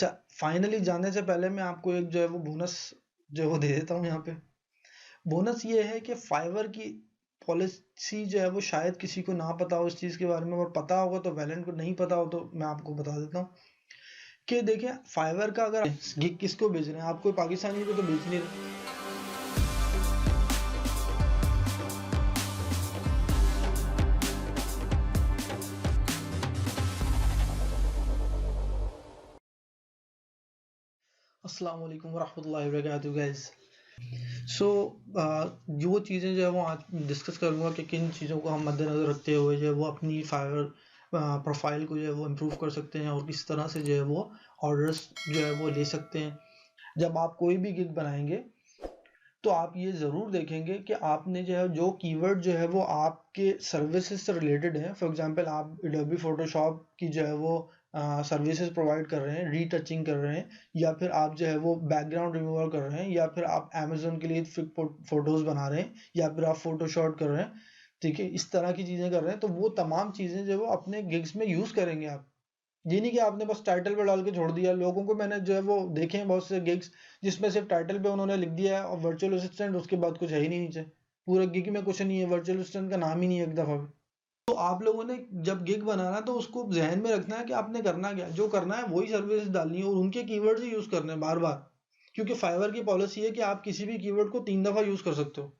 अच्छा, फाइनली जाने से पहले मैं आपको एक जो है वो बोनस जो है वो दे देता हूँ यहाँ पे। बोनस ये है कि फाइवर की पॉलिसी जो है वो शायद किसी को ना पता हो इस चीज़ के बारे में, और पता होगा तो वैलेंट को नहीं पता हो तो मैं आपको बता देता हूँ कि देखिए फाइवर का अगर गिग किसको बेच रहे हैं, आप कोई पाकिस्तानी को तो बेच नहीं रहे। अस्सलाम वालेकुम रहमतुल्लाहि व बरकातहू गाइस। सो जो चीज़ें जो है वो आज डिस्कस करूँगा कि किन चीज़ों को हम मद्देनज़र रखते हुए जो है वो अपनी फाइवर प्रोफाइल को जो है वो इम्प्रूव कर सकते हैं और किस तरह से जो है वो ऑर्डर्स जो है वो ले सकते हैं। जब आप कोई भी गिग बनाएंगे तो आप ये ज़रूर देखेंगे कि आपने जो है जो कीवर्ड जो है वो आपके सर्विसेज से रिलेटेड है। फॉर एग्जांपल आप एडोबी फोटोशॉप की जो है वो सर्विसेज प्रोवाइड कर रहे हैं, रीटचिंग कर रहे हैं, या फिर आप जो है वो बैकग्राउंड रिमूवल कर रहे हैं, या फिर आप अमेजोन के लिए फोटोज़ बना रहे हैं, या फिर आप फोटोशॉप कर रहे हैं, ठीक है, इस तरह की चीज़ें कर रहे हैं, तो वो तमाम चीज़ें जो है वो अपने गिग्स में यूज़ करेंगे आप। ये नहीं कि आपने बस टाइटल पे डाल के छोड़ दिया। लोगों को मैंने जो है वो देखे हैं बहुत से गिग्स जिसमें सिर्फ टाइटल पे उन्होंने लिख दिया है और वर्चुअल असिस्टेंट, उसके बाद कुछ है ही नहीं नीचे, पूरा गिग में कुछ नहीं है, वर्चुअल असिस्टेंट का नाम ही नहीं है एक दफा भी। तो आप लोगों ने जब गिग बनाना है तो उसको जहन में रखना है कि आपने करना क्या, जो करना है वही सर्विस डालनी है और उनके कीवर्ड्स ही यूज करने हैं बार बार, क्योंकि फाइवर की पॉलिसी है कि आप किसी भी कीवर्ड को 3 दफा यूज कर सकते हो।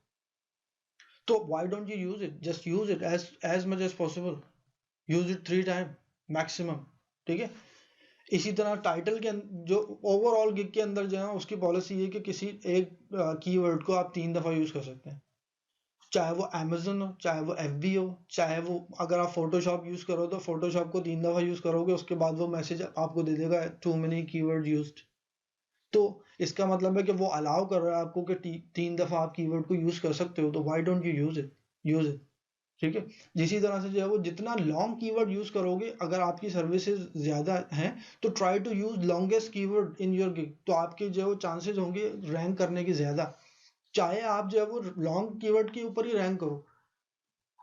तो why don't you use it, just use it as much as possible, use it 3 time maximum, ठीक है। इसी तरह टाइटल के जो ओवरऑल गिग के अंदर जो है उसकी पॉलिसी है कि किसी एक कीवर्ड को आप 3 दफा यूज कर सकते हैं, चाहे वो अमेजन हो, चाहे वो एफबी हो, चाहे वो अगर आप फोटोशॉप यूज करो तो फोटोशॉप को 3 दफा यूज करोगे, उसके बाद वो मैसेज आपको दे देगा टू मेनी कीवर्ड यूज्ड। तो इसका मतलब है कि वो अलाउ कर रहा है आपको कि 3 दफा आप कीवर्ड को यूज कर सकते हो, तो why don't you use it, ठीक है। इसी तरह से जो है वो जितना लॉन्ग कीवर्ड यूज करोगे, अगर आपकी सर्विसेज ज्यादा हैं तो try to use longest keyword in your gig, तो आपके जो है वो चांसेस होंगे रैंक करने की ज्यादा। चाहे आप जो है वो लॉन्ग कीवर्ड के ऊपर ही रैंक करो।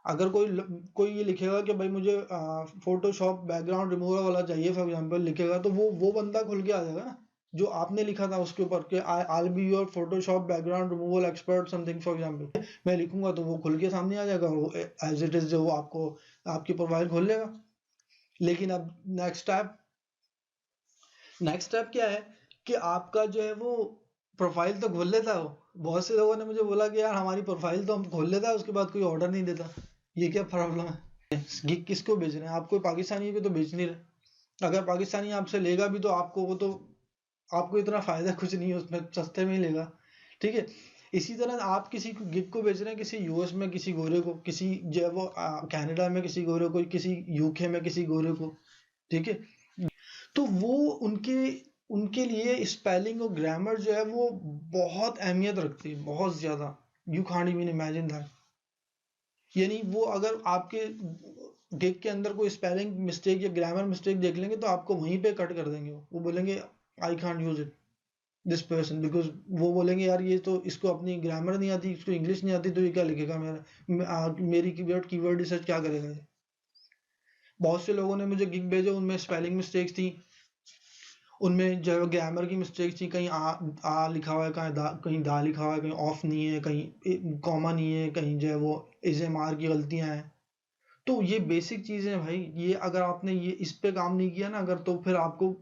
अगर कोई ये लिखेगा कि भाई मुझे फोटोशॉप बैकग्राउंड रिमूवल वाला चाहिए फॉर एग्जांपल लिखेगा, तो वो बंदा खुल के आ जाएगा ना जो आपने लिखा था उसके ऊपर कि I be your Photoshop background removal expert something for example, मैं लिखूंगा तो वो खुल के सामने आ जाएगा, वो एज इट इज जो वो आपको आपकी प्रोफाइल खोल लेगा। लेकिन अब नेक्स्ट स्टेप क्या है कि आपका जो है वो प्रोफाइल तो खोल लेता हो। बहुत से लोगों ने मुझे बोला कि यार हमारी प्रोफाइल तो हम खोल लेता है, उसके बाद कोई ऑर्डर नहीं देता, ये क्या प्रॉब्लम है। गिग किसको बेच रहे हैं, आप कोई पाकिस्तानी को तो बेच नहीं रहे। अगर पाकिस्तानी आपसे लेगा भी तो आपको इतना फायदा कुछ नहीं है उसमें, सस्ते में ही लेगा, ठीक है। इसी तरह आप किसी गिग को बेच रहे हैं, किसी यूएस में किसी गोरे को, किसी जो है वो कनाडा में किसी गोरे को, किसी यूके में किसी गोरे को, ठीक है। तो वो उनके उनके लिए स्पेलिंग और ग्रामर जो है वो बहुत अहमियत रखती है, बहुत ज्यादा। You can't even imagine that. यानी वो अगर आपके गिग के अंदर कोई स्पेलिंग मिस्टेक या ग्रामर मिस्टेक देख लेंगे तो आपको वहीं पे कट कर देंगे। वो बोलेंगे I can't use it this person, because वो बोलेंगे यार ये तो इसको अपनी ग्रामर नहीं आती, इसको इंग्लिश नहीं आती, तो ये क्या लिखेगा मेरी कीवर्ड रिसर्च क्या करेगा ये। बहुत से लोगों ने मुझे गिग भेजे, उनमें स्पेलिंग मिस्टेक्स थी, उनमें जो है ग्रामर की मिस्टेक थी, कहीं आ लिखा हुआ है, कहीं दा लिखा हुआ है, कहीं ऑफ नहीं है, कहीं कॉमा नहीं है, कहीं जो है वो इज़ेमार की गलतियां हैं। तो ये बेसिक चीजें हैं भाई, ये अगर आपने ये इस पे काम नहीं किया ना अगर, तो फिर आपको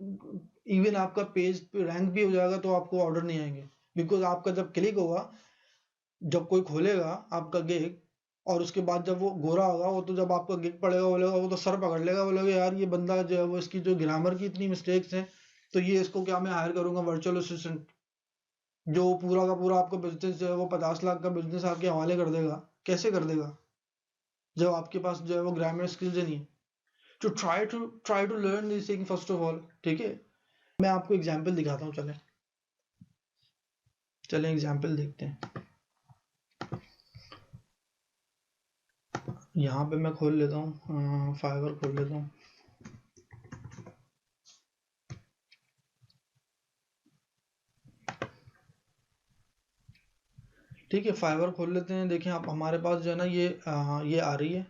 इवन आपका पेज पे रैंक भी हो जाएगा तो आपको ऑर्डर नहीं आएंगे। बिकॉज आपका जब क्लिक होगा, जब कोई खोलेगा आपका गिग, और उसके बाद जब वो गोरा होगा, वो तो जब आपका गिग पड़ेगा बोलेगा, वो तो सर पकड़ लेगा, बोलेगा यार ये बंदा जो है वो इसकी जो ग्रामर की इतनी मिस्टेक्स हैं, तो ये इसको क्या मैं हायर करूंगा वर्चुअल असिस्टेंट, जो पूरा का पूरा आपका बिजनेस जो है वो 50 लाख का बिजनेस आपके हवाले कर देगा। कैसे कर देगा जब आपके पास जो है वो ग्रामर स्किल्स ही नहीं है। तो try to learn this thing first of all, ठीक है। मैं आपको एग्जांपल दिखाता हूँ, चलें चलें एग्जांपल देखते हैं। यहाँ पे मैं खोल लेता हूँ, फाइवर खोल लेता हूँ। ठीक है, फाइवर खोल लेते हैं। देखिए आप हमारे पास जो है ना ये आ रही है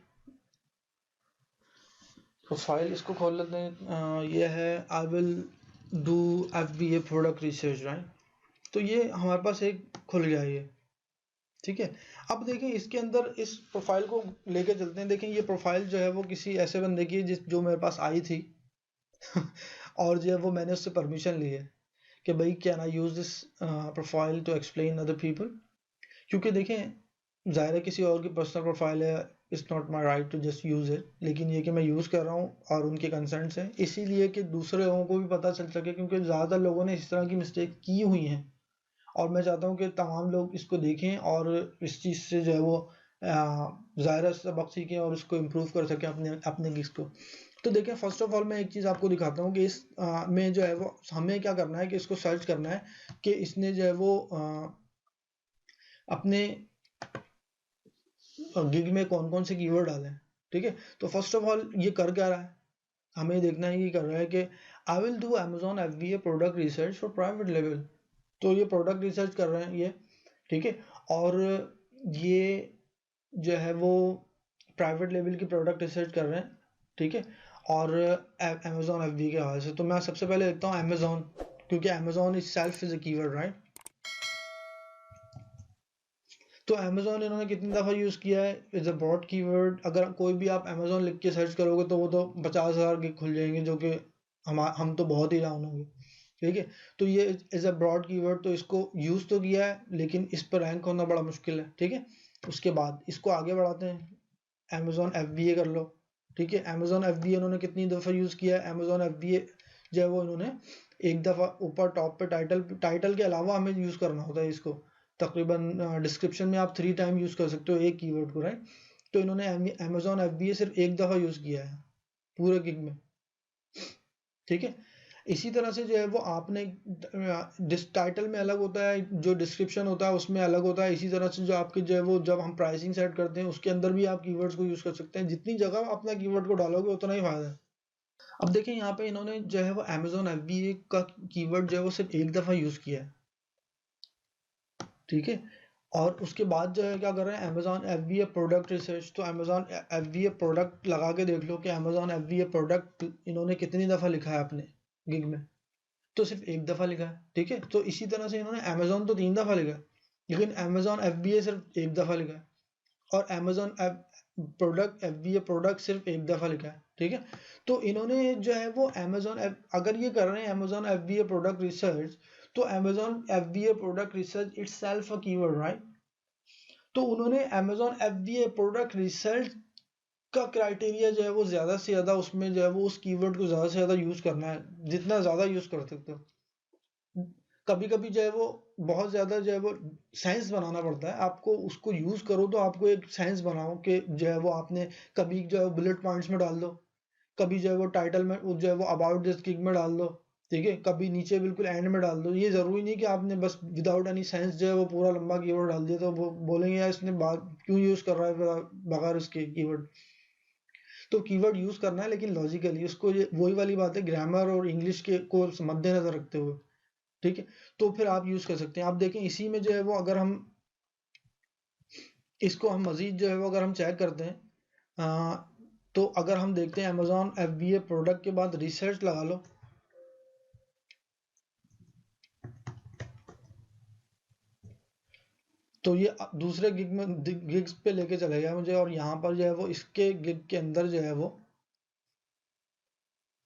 प्रोफाइल, इसको खोल लेते हैं। ये है I will do FBA product research, right. तो ये हमारे पास एक खुल गया ये, ठीक है। अब देखें इसके अंदर इस प्रोफाइल को लेके चलते हैं। देखें ये प्रोफाइल जो है वो किसी ऐसे बंदे की है जो मेरे पास आई थी और जो है वो मैंने उससे परमिशन ली है कि भाई can I use this profile to explain other people, क्योंकि देखें जाहिर है किसी और की पर्सनल प्रोफाइल है, it's not my right to just use it, लेकिन ये कि मैं यूज कर रहा हूँ और उनके कंसेंट से, इसीलिए कि दूसरे लोगों को भी पता चल सके, क्योंकि ज़्यादातर लोगों ने इस तरह की मिस्टेक की हुई हैं और मैं चाहता हूँ कि तमाम लोग इसको देखें और इस चीज़ से जो है वो ज़ाहिर सबक सीखें और इसको इम्प्रूव कर सकें अपने अपने गिग्स को। तो देखें फर्स्ट ऑफ ऑल मैं एक चीज़ आपको दिखाता हूँ कि इस में जो है वो हमें क्या करना है कि इसको सर्च करना है कि इसने जो है वो अपने गिग में कौन कौन से कीवर्ड डाले हैं, ठीक है। तो फर्स्ट ऑफ ऑल ये कर क्या रहा है, हमें देखना है कि कर रहा है कि I will do Amazon FBA product research for private level. तो ये प्रोडक्ट रिसर्च कर रहे हैं ये, ठीक है। और ये जो है वो प्राइवेट लेवल की प्रोडक्ट रिसर्च कर रहे हैं, ठीक है। और Amazon FBA के हवाले से तो मैं सबसे पहले देखता हूँ Amazon, क्योंकि Amazon is self is a keyword, right. तो Amazon इन्होंने कितनी दफ़ा यूज़ किया है, इज़ अ ब्रॉड कीवर्ड। अगर कोई भी आप Amazon लिख के सर्च करोगे तो वो तो 50,000 के खुल जाएंगे, जो कि हम तो बहुत ही डाउन होंगे, ठीक है। तो ये इज़ अ ब्रॉड कीवर्ड, तो इसको यूज़ तो किया है लेकिन इस पर रैंक होना बड़ा मुश्किल है, ठीक है। उसके बाद इसको आगे बढ़ाते हैं, Amazon FBA कर लो, ठीक है। Amazon FBA इन्होंने कितनी दफ़ा यूज़ किया है, Amazon FBA जो है वो इन्होंने एक दफ़ा ऊपर टॉप पे टाइटल के अलावा हमें यूज़ करना होता है इसको, तकरीबन डिस्क्रिप्शन में आप 3 टाइम यूज़ कर सकते हो एक कीवर्ड को, राइट। तो इन्होंने Amazon FBA सिर्फ एक दफ़ा यूज़ किया है पूरे गिग में, ठीक है। इसी तरह से जो है वो आपने टाइटल में अलग होता है, जो डिस्क्रिप्शन होता है उसमें अलग होता है। इसी तरह से जो आपके जो है वो जब हम प्राइसिंग सेट करते हैं उसके अंदर भी आप कीवर्ड्स को यूज़ कर सकते हैं। जितनी जगह अपना कीवर्ड को डालोगे उतना ही फायदा है। अब देखिए यहाँ पे इन्होंने जो है वो Amazon FBA का कीवर्ड जो है वो सिर्फ एक दफ़ा यूज़ किया है, ठीक है। और उसके बाद जो है क्या कर रहे हैं, Amazon FBA प्रोडक्ट रिसर्च। तो Amazon FBA प्रोडक्ट लगा के देख लो कि Amazon FBA प्रोडक्ट इन्होंने कितनी दफ़ा लिखा है अपने गिग में, तो सिर्फ एक दफ़ा लिखा है, ठीक है। तो इसी तरह से इन्होंने Amazon तो 3 दफ़ा लिखा है, लेकिन Amazon FBA सिर्फ एक दफ़ा लिखा है, और Amazon प्रोडक्ट FBA प्रोडक्ट सिर्फ एक दफ़ा लिखा है, ठीक है। तो इन्होंने जो है वो अगर ये कर रहे हैं Amazon FBA प्रोडक्ट रिसर्च, तो Amazon FBA product research itself a keyword, right. तो उन्होंने Amazon FBA प्रोडक्ट रिसर्च का क्राइटेरिया जो है वो ज़्यादा से ज़्यादा उसमें जो है वो उस कीवर्ड को ज़्यादा से ज़्यादा यूज़ करना है, जितना ज़्यादा यूज़ कर सकते हो। कभी कभी जो है वो बहुत ज़्यादा जो है वो साइंस बनाना पड़ता है आपको, उसको यूज़ करो तो आपको एक साइंस बनाओ कि जो है वो आपने कभी जो है बुलेट पॉइंट्स में डाल दो, कभी जो है वो टाइटल में जो है वो अबाउट दिस गिग में डाल दो, ठीक है। कभी नीचे बिल्कुल एंड में डाल दो। ये ज़रूरी नहीं कि आपने बस विदाउट एनी साइंस जो है वो पूरा लंबा कीवर्ड डाल दिया तो वो बोलेंगे यार इसने बात क्यों यूज़ कर रहा है बगैर उसके कीवर्ड। तो कीवर्ड यूज़ करना है लेकिन लॉजिकली, उसको वही वाली बात है, ग्रामर और इंग्लिश के को मद्देनजर रखते हुए, ठीक है। तो फिर आप यूज़ कर सकते हैं। आप देखें इसी में जो है वो अगर हम इसको हम मज़ीद जो है वो अगर हम चेक करते हैं, तो अगर हम देखते हैं Amazon FBA प्रोडक्ट के बाद रिसर्च लगा लो, तो ये दूसरे गिग्स पे लेके चले गया मुझे, और यहाँ पर जो है वो इसके गिग के अंदर जो है वो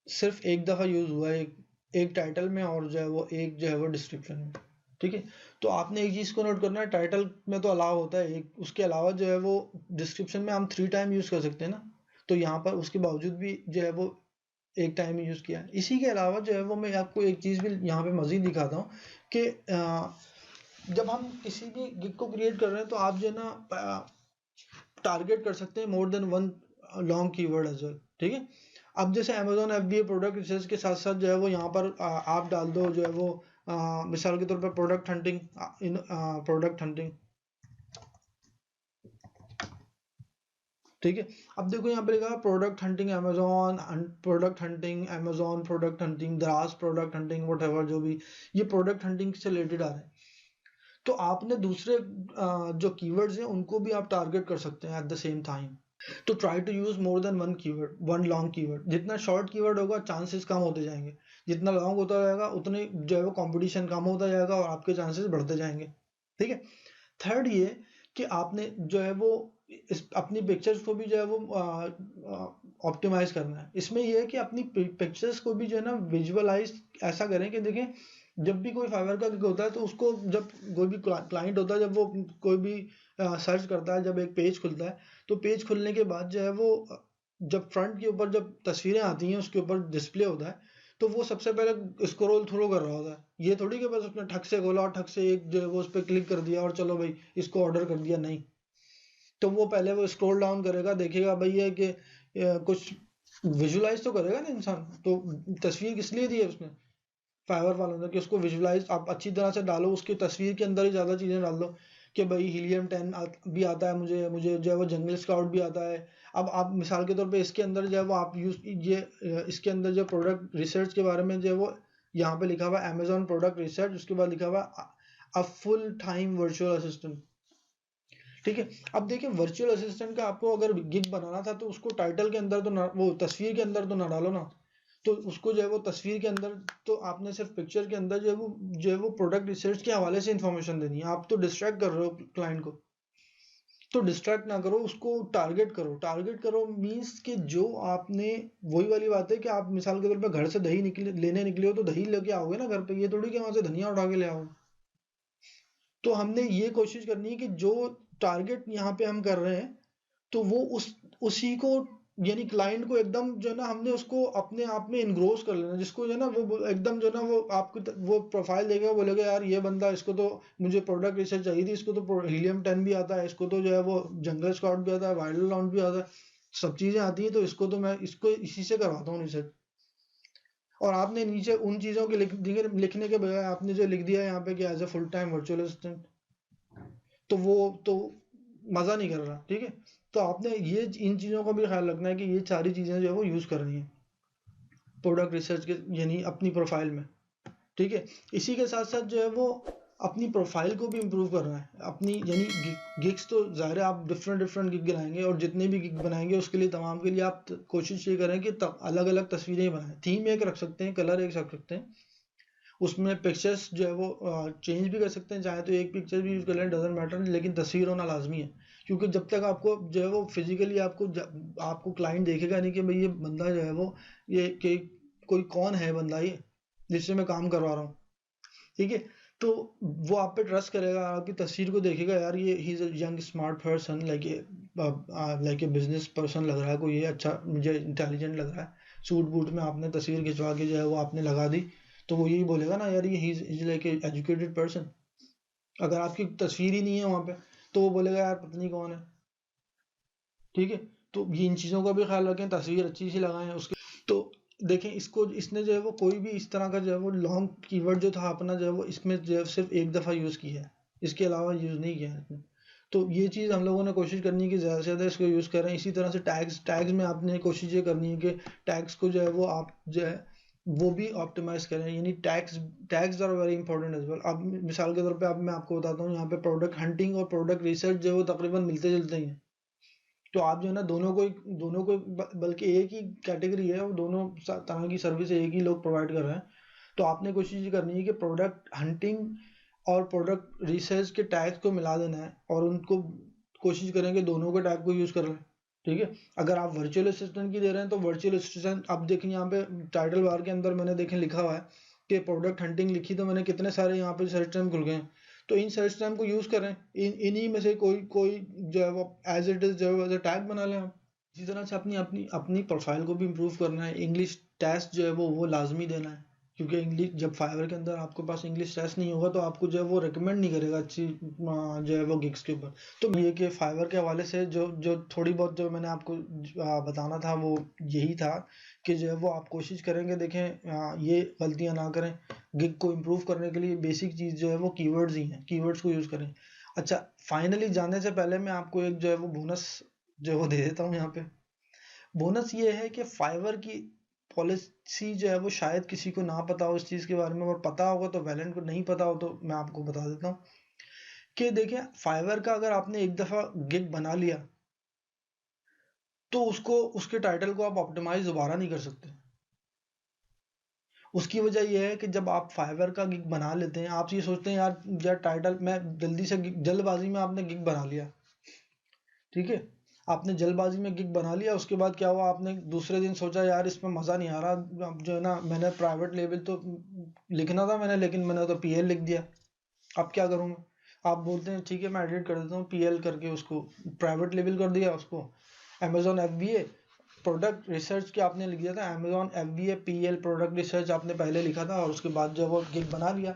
सिर्फ एक दफ़ा यूज़ हुआ है, एक टाइटल में और जो है वो एक जो है वो डिस्क्रिप्शन में, ठीक है। तो आपने एक चीज़ को नोट करना है, टाइटल में तो अलाउ होता है एक, उसके अलावा जो है वो डिस्क्रिप्शन में हम 3 टाइम यूज़ कर सकते हैं ना। तो यहाँ पर उसके बावजूद भी जो है वो एक टाइम ही यूज़ किया है। इसी के अलावा जो है वो मैं आपको एक चीज़ भी यहाँ पे मज़ीद दिखाता हूँ कि जब हम किसी भी गिग को क्रिएट कर रहे हैं तो आप जो है ना टारगेट कर सकते हैं more than one long keyword as well, ठीक है। अब जैसे Amazon FBA प्रोडक्ट रिसर्च के साथ साथ जो है वो यहाँ पर आप डाल दो जो है वो मिसाल के तौर पर प्रोडक्ट हंटिंग, प्रोडक्ट हंटिंग, ठीक है। अब देखो यहाँ पे लिखा है product hunting Amazon product hunting दराज प्रोडक्ट हंटिंग व्हाटएवर, जो भी ये प्रोडक्ट हंटिंग से रिलेटेड आ रहा है। तो आपने दूसरे जो कीवर्ड्स हैं उनको भी आप टारगेट कर सकते हैं एट द सेम टाइम। तो try to use more than one keyword, one long keyword. जितना शॉर्ट कीवर्ड होगा चांसेस कम होते जाएंगे, जितना लॉन्ग होता जाएगा उतने जो है वो कंपटीशन कम होता जाएगा और आपके चांसेस बढ़ते जाएंगे। ठीक है। थर्ड ये कि आपने जो है वो अपनी पिक्चर्स को भी जो है वो ऑप्टिमाइज करना है। इसमें ये है कि अपनी पिक्चर्स को भी जो है ना विजुअलाइज ऐसा करें कि देखें, जब भी कोई फाइवर का गिग होता है तो उसको, जब कोई भी क्लाइंट होता है, जब वो कोई भी सर्च करता है, जब एक पेज खुलता है, तो पेज खुलने के बाद जो है वो जब फ्रंट के ऊपर जब तस्वीरें आती हैं उसके ऊपर डिस्प्ले होता है, तो वो सबसे पहले स्क्रॉल थ्रू कर रहा होता है। ये थोड़ी कि बस उसने ठक से खोला और ठक से एक जो है वो उस पर क्लिक कर दिया और चलो भाई इसको ऑर्डर कर दिया, नहीं। तो वो पहले वो स्क्रॉल डाउन करेगा, देखेगा भाई ये कि कुछ विजुलाइज तो करेगा ना इंसान। तो तस्वीर किस लिए दी है उसने, फाइवर वालों ने, कि उसको विजुलाइज आप अच्छी तरह से डालो, उसकी तस्वीर के अंदर ही ज़्यादा चीज़ें डाल दो कि भाई हीलियम 10 भी आता है, मुझे मुझे जो है वो जंगल स्काउट भी आता है। अब आप मिसाल के तौर पे इसके अंदर जो है वो आप यूज ये इसके अंदर जो प्रोडक्ट रिसर्च के बारे में जो है वो यहाँ पे लिखा हुआ है अमेजोन प्रोडक्ट रिसर्च, उसके बाद लिखा हुआ है a full time virtual assistant. ठीक है। अब देखिए वर्चुअल असिस्टेंट का आपको अगर गिग बनाना था तो उसको टाइटल के अंदर तो ना, वो तस्वीर के अंदर तो ना डालो ना। तो उसको जो है वो तस्वीर के अंदर, तो आपने सिर्फ पिक्चर के अंदर जो है वो प्रोडक्ट रिसर्च के हवाले से इंफॉर्मेशन देनी है। आप तो डिस्ट्रैक्ट कर रहे हो क्लाइंट को, तो डिस्ट्रैक्ट ना करो, उसको टारगेट करो। टारगेट करो मीन्स कि जो आपने, वही वाली बात है कि आप मिसाल के तौर पे घर से दही लेने निकले हो तो दही लेके आओगे ना घर पे, ये थोड़ी कि वहां से धनिया उठा के ले आओगे। तो हमने ये कोशिश करनी है कि जो टारगेट यहाँ पे हम कर रहे हैं तो वो उसी को, यानी क्लाइंट को एकदम जो है ना हमने उसको अपने आप में इनग्रोस कर लेना, जिसको जो है ना वो एकदम जो है ना वो आपको वो प्रोफाइल देगा, बोलेगा यार ये बंदा, इसको तो मुझे प्रोडक्ट रिसर्च चाहिए थी, इसको तो हीलियम 10 भी आता है, इसको तो जो है वो जंगल स्काउट भी आता है, वाइल्ड राउंड भी आता है, सब चीजें आती है, तो इसको तो मैं इसको इसी से करवाता हूँ रिसर्च। और आपने नीचे उन चीजों के लिखने के बजाय आपने जो लिख दिया है यहाँ पे कि as a full time virtual assistant, तो वो तो मजा नहीं कर रहा। ठीक है। तो आपने ये इन चीजों का भी ख्याल रखना है कि ये सारी चीजें जो है वो यूज करनी है प्रोडक्ट रिसर्च के, यानी अपनी प्रोफाइल में। ठीक है। इसी के साथ साथ जो है वो अपनी प्रोफाइल को भी इम्प्रूव करना है अपनी, यानी गिग्स तो ज़ाहिर है आप डिफरेंट डिफरेंट गिग बनाएंगे, और जितने भी गिग बनाएंगे उसके लिए तमाम के लिए आप कोशिश ये करें कि अलग अलग तस्वीरें बनाएं। थीम एक रख सकते हैं, कलर एक रख सकते हैं, उसमें पिक्चर्स जो है वो चेंज भी कर सकते हैं, चाहे तो एक पिक्चर भी यूज कर लें, डजेंट मैटर, लेकिन तस्वीर होना लाजमी है। क्योंकि जब तक आपको जो है वो फिजिकली आपको क्लाइंट देखेगा नहीं कि भाई ये बंदा जो है वो, ये कि कोई कौन है बंदा ये जिससे मैं काम करवा रहा हूँ। ठीक है। तो वो आप पे ट्रस्ट करेगा, आपकी तस्वीर को देखेगा, यार ये he is a young smart person, like a business person लग रहा है, कोई ये अच्छा मुझे इंटेलिजेंट लग रहा है। सूट बूट में आपने तस्वीर खिंचवा के जो है वो आपने लगा दी, तो वो यही बोलेगा ना, यार ये he is like a educated person. अगर आपकी तस्वीर ही नहीं है वहां पे तो वो बोलेगा यार पता नहीं कौन है। ठीक है। तो ये इन चीज़ों का भी ख्याल रखें, तस्वीर अच्छी सी लगाएं उसके। तो देखें, इसको इसने जो है वो कोई भी इस तरह का जो है वो लॉन्ग कीवर्ड जो था अपना जो है वो इसमें जो है सिर्फ एक दफ़ा यूज़ किया है, इसके अलावा यूज़ नहीं किया है इसने। तो ये चीज़ हम लोगों ने कोशिश करनी है कि ज़्यादा से ज़्यादा इसको यूज़ करें। इसी तरह से टैग्स टैग्स में आपने कोशिश ये करनी है कि टैग्स को जो है वो आप जो है वो भी ऑप्टिमाइज करें, यानी tags tags are very important as well. अब मिसाल के तौर पे अब मैं आपको बताता हूँ, यहाँ पे प्रोडक्ट हंटिंग और प्रोडक्ट रिसर्च जो है वो तकरीबन मिलते जुलते ही हैं। तो आप जो है ना दोनों को बल्कि एक ही कैटेगरी है, और दोनों तरह की सर्विस एक ही लोग प्रोवाइड कर रहे हैं। तो आपने कोशिश ये करनी है कि प्रोडक्ट हंटिंग और प्रोडक्ट रिसर्च के टैग्स को मिला देना है, और उनको कोशिश करें कि दोनों के टैग को यूज़ कर लें। ठीक है। अगर आप वर्चुअल असिस्टेंट की दे रहे हैं तो वर्चुअल असिस्टेंट, अब देखें यहाँ पे टाइटल बार के अंदर मैंने देखें लिखा हुआ है कि प्रोडक्ट हंटिंग लिखी, तो मैंने कितने सारे यहाँ पे सर्च टर्म खुल गए हैं। तो इन सर्च टर्म को यूज़ करें, इन्हीं में से कोई कोई जो है वो एज इट इज़ जो है टैग बना लें आप। इसी तरह से अपनी अपनी अपनी प्रोफाइल को भी इम्प्रूव करना है। इंग्लिश टेस्ट जो है वो लाजमी देना है, क्योंकि इंग्लिश जब फाइवर के अंदर आपके पास इंग्लिश टेस्ट नहीं होगा तो आपको जो है वो रिकमेंड नहीं करेगा अच्छी जो है वो गिग्स के ऊपर। तो ये कि फाइवर के हवाले से जो जो थोड़ी बहुत जो मैंने आपको बताना था वो यही था कि जो है वो आप कोशिश करेंगे, देखें ये गलतियां ना करें। गिग को इम्प्रूव करने के लिए बेसिक चीज़ जो है वो कीवर्ड्स ही हैं, कीवर्ड्स को यूज़ करें। अच्छा, फाइनली जाने से पहले मैं आपको एक जो है वो बोनस जो है वो दे देता हूँ यहाँ पे। बोनस ये है कि फाइवर की पॉलिसी जो है वो शायद किसी को ना पता हो इस चीज़ के बारे में, और पता होगा तो वैलेंट को, नहीं पता हो तो मैं आपको बता देता हूँ कि देखिए फाइवर का अगर आपने एक दफ़ा गिग बना लिया तो उसको, उसके टाइटल को आप ऑप्टिमाइज दोबारा नहीं कर सकते। उसकी वजह यह है कि जब आप फाइवर का गिग बना लेते हैं, आप ये सोचते हैं यार टाइटल मैं जल्दी से जल्दबाजी में आपने गिग बना लिया, ठीक है, आपने जल्दबाजी में गिग बना लिया, उसके बाद क्या हुआ, आपने दूसरे दिन सोचा यार इसमें मज़ा नहीं आ रहा, अब जो है ना मैंने प्राइवेट लेवल तो लिखना था मैंने, लेकिन मैंने तो पीएल लिख दिया, अब क्या करूँ मैं? आप बोलते हैं ठीक है मैं एडिट कर देता हूँ पीएल करके, उसको प्राइवेट लेवल कर दिया, उसको अमेजोन एफबीए प्रोडक्ट रिसर्च के आपने लिख दिया था, Amazon FBA PL product research आपने पहले लिखा था, और उसके बाद जो वो गिग बना लिया।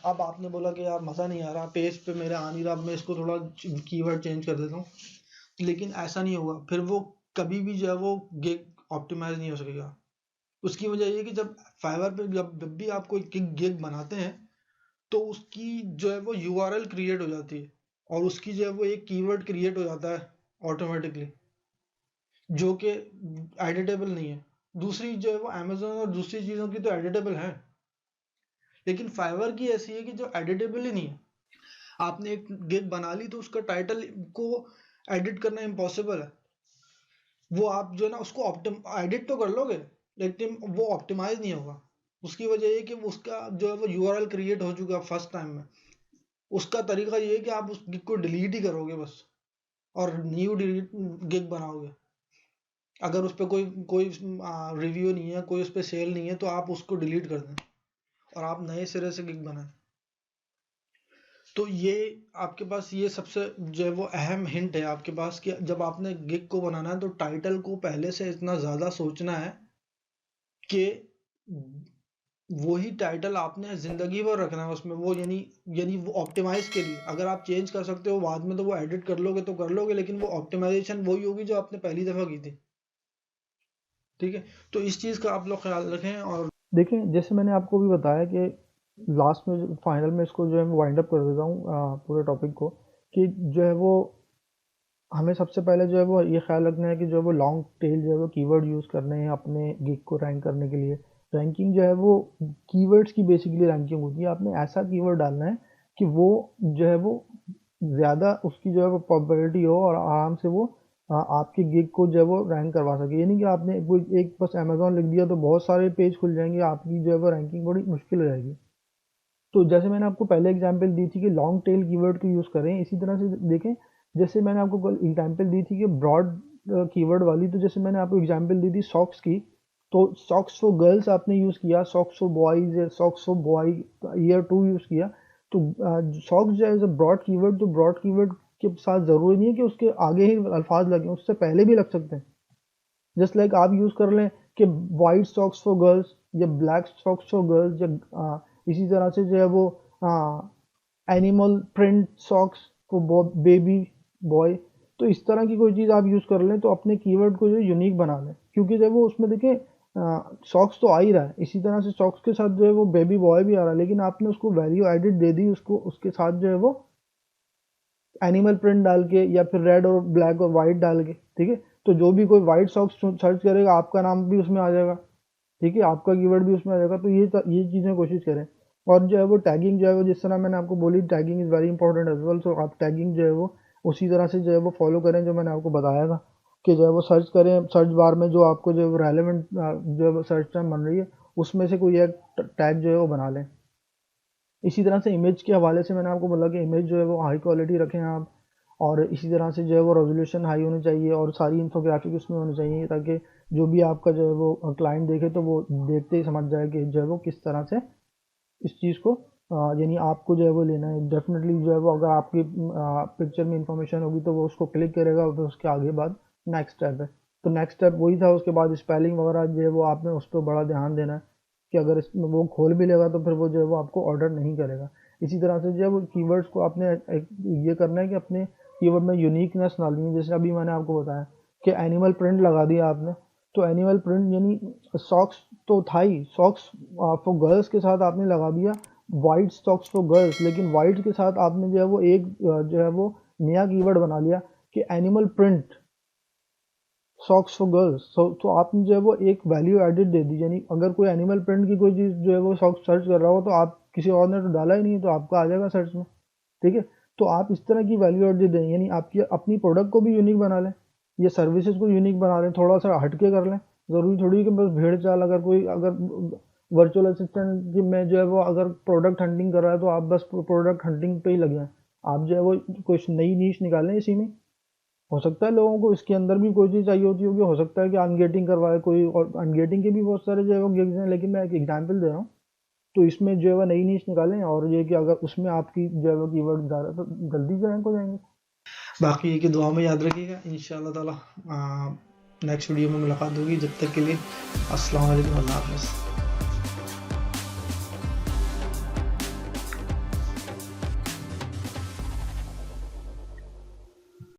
अब आपने बोला कि यार मज़ा नहीं आ रहा, पेज पे मेरे आ नहीं रहा, अब मैं इसको थोड़ा कीवर्ड चेंज कर देता हूँ, लेकिन ऐसा नहीं होगा, फिर वो कभी भी जो है वो गिग ऑप्टिमाइज नहीं हो सकेगा। उसकी वजह ये है कि जब फाइवर पे जब भी आप कोई गिग बनाते हैं, तो उसकी जो है वो यूआरएल क्रिएट हो जाती है, और उसकी जो है वो एक कीवर्ड क्रिएट हो जाता है ऑटोमेटिकली, जो कि एडिटेबल नहीं है। दूसरी जो है वो अमेजोन और दूसरी चीज़ों की तो एडिटेबल है, लेकिन फाइवर की ऐसी है कि जो एडिटेबल ही नहीं है। आपने एक गिग बना ली तो उसका टाइटल को एडिट करना इम्पॉसिबल है। वो आप जो है ना उसको एडिट तो कर लोगे, लेकिन वो ऑप्टिमाइज नहीं होगा। उसकी वजह ये कि उसका जो है वो यूआरएल क्रिएट हो चुका फर्स्ट टाइम में। उसका तरीका ये है कि आप उस गिग को डिलीट ही करोगे बस, और न्यू डिलीट गिग बनाओगे। अगर उस पर कोई कोई रिव्यू नहीं है, कोई उस पर सेल नहीं है, तो आप उसको डिलीट कर दें और आप नए सिरे से गिग बनाएं। तो ये आपके पास ये सबसे जो है वो अहम हिंट है आपके पास कि जब आपने गिग को बनाना है तो टाइटल को पहले से इतना ज़्यादा सोचना है कि वही टाइटल आपने जिंदगी भर रखना है उसमें, वो यानी वो ऑप्टिमाइज के लिए अगर आप चेंज कर सकते हो बाद में तो वो एडिट कर लोगे तो कर लोगे, लेकिन वो ऑप्टिमाइजेशन वही होगी जो आपने पहली दफ़ा की थी। ठीक है, तो इस चीज़ का आप लोग ख्याल रखें। और देखें, जैसे मैंने आपको भी बताया कि लास्ट में फाइनल में इसको जो है मैं वाइंड अप कर देता हूँ पूरे टॉपिक को, कि जो है वो हमें सबसे पहले जो है वो ये ख्याल रखना है कि जो है वो लॉन्ग टेल जो है वो कीवर्ड यूज़ करने हैं अपने गिग को रैंक करने के लिए। रैंकिंग जो है वो कीवर्ड्स की बेसिकली रैंकिंग होती है। आपने ऐसा कीवर्ड डालना है कि वो जो है वो ज़्यादा उसकी जो है वो पॉपुलैरिटी हो और आराम से वो आपके गिग को जो है वो रैंक करवा सके। ये नहीं कि आपने कोई एक बस अमेज़न लिख दिया तो बहुत सारे पेज खुल जाएंगे, आपकी जो है वो रैंकिंग बड़ी मुश्किल हो जाएगी। तो जैसे मैंने आपको पहले एग्जांपल दी थी कि लॉन्ग टेल कीवर्ड को यूज़ करें, इसी तरह से देखें जैसे मैंने आपको कल एग्जांपल दी थी कि ब्रॉड कीवर्ड वाली, तो जैसे मैंने आपको एग्जांपल दी थी सॉक्स की, तो सॉक्स फॉर गर्ल्स आपने यूज़ किया, सॉक्स फॉर बॉयज़ या socks for boy year 2 use किया। तो सॉक्स जो है ब्रॉड कीवर्ड, तो ब्रॉड कीवर्ड के साथ ज़रूरी नहीं है कि उसके आगे ही अल्फाज लगें, उससे पहले भी लग सकते हैं। जस्ट लाइक आप यूज़ कर लें कि वाइट सॉक्स फॉर गर्ल्स या ब्लैक सॉक्स फॉर गर्ल्स, या इसी तरह से जो है वो animal print socks for baby boy. तो इस तरह की कोई चीज़ आप यूज़ कर लें तो अपने कीवर्ड को जो है यूनिक बना लें, क्योंकि जब वो उसमें देखें सॉक्स तो आ ही रहा है, इसी तरह से सॉक्स के साथ जो है वो बेबी बॉय भी आ रहा है, लेकिन आपने उसको वैल्यू एडिट दे दी उसको, उसके साथ जो है वो एनिमल प्रिंट डाल के या फिर रेड और ब्लैक और वाइट डाल के। ठीक है, तो जो भी कोई वाइट सॉक्स सर्च करेगा आपका नाम भी उसमें आ जाएगा। ठीक है, आपका कीवर्ड भी उसमें आ जाएगा। तो ये चीज़ें कोशिश करें। और जो है वो टैगिंग जो है वो जिस तरह मैंने आपको बोली, tagging is very important as well. So आप टैगिंग जो है वो उसी तरह से जो है वो फॉलो करें जो मैंने आपको बताया था, कि जो है वो सर्च करें, सर्च बार में जो आपको जो है वो रेलेवेंट जो है वो सर्च टर्म बन रही है उसमें से कोई एक टैग जो है वो बना लें। इसी तरह से इमेज के हवाले से मैंने आपको बोला कि इमेज जो है वो हाई क्वालिटी रखें आप, और इसी तरह से जो है वो रेजोल्यूशन हाई होनी चाहिए और सारी इन्फोग्राफिक उसमें होनी चाहिए, ताकि जो भी आपका जो है वो क्लाइंट देखे तो वो देखते ही समझ जाए कि जो है वो किस तरह से इस चीज़ को यानी आपको जो है वो लेना है। डेफिनेटली जो है वो अगर आपकी पिक्चर में इंफॉर्मेशन होगी तो वो उसको क्लिक करेगा और फिर उसके आगे बाद नेक्स्ट स्टेप है। तो नेक्स्ट स्टेप वही था, उसके बाद स्पेलिंग वगैरह जो है वो आपने उस पर बड़ा ध्यान देना है कि अगर इसमें वो खोल भी लेगा तो फिर वो जो है वो आपको ऑर्डर नहीं करेगा। इसी तरह से जो है वो कीवर्ड्स को आपने ये करना है कि अपने कीवर्ड में यूनिकनेस डालनी है। जैसे अभी मैंने आपको बताया कि एनिमल प्रिंट लगा दिया आपने, तो एनिमल प्रिंट यानी सॉक्स तो था ही, सॉक्स फॉर गर्ल्स के साथ आपने लगा दिया वाइट सॉक्स फॉर गर्ल्स, लेकिन वाइट के साथ आपने जो है वो एक जो है वो नया कीवर्ड बना लिया कि animal print socks for girls. तो आपने जो है वो एक वैल्यू एडिड दे दी, यानी अगर कोई एनिमल प्रिंट की कोई चीज़ जो है वो सॉक्स सर्च कर रहा हो तो आप किसी और ने तो डाला ही नहीं है तो आपका आ जाएगा सर्च में। ठीक है, तो आप इस तरह की वैल्यू एडिड दें, यानी आपकी अपनी प्रोडक्ट को भी यूनिक बना लें या सर्विसेज को यूनिक बना लें, थोड़ा सा हटके कर लें। ज़रूरी थोड़ी कि बस भेड़ चाल, अगर कोई अगर वर्चुअल असिस्टेंट में जो है वो अगर प्रोडक्ट हंटिंग कर रहा है तो आप बस प्रोडक्ट हंटिंग पे ही लगे हैं। आप जो है वो कुछ नई नीश निकालें इसी में। हो सकता है लोगों को इसके अंदर भी कोई चीज़ चाहिए होती होगी, हो सकता है कि अनगेटिंग करवाए कोई, और अनगेटिंग के भी बहुत सारे जो है वो गिग्स हैं, लेकिन मैं एक एग्जांपल दे रहा हूँ। तो इसमें जो है वो नई नीश निकालें, और ये कि अगर उसमें आपकी जो है वो कीवर्ड ज़्यादा तो जल्दी जो रैंक हो जाएंगे। बाकी ये कि दुआ में याद रखिएगा, इंशाल्लाह ताला नेक्स्ट वीडियो में मुलाकात होगी। जब तक के लिए अस्सलाम वालेकुम, अल्लाह हाफ़िज़।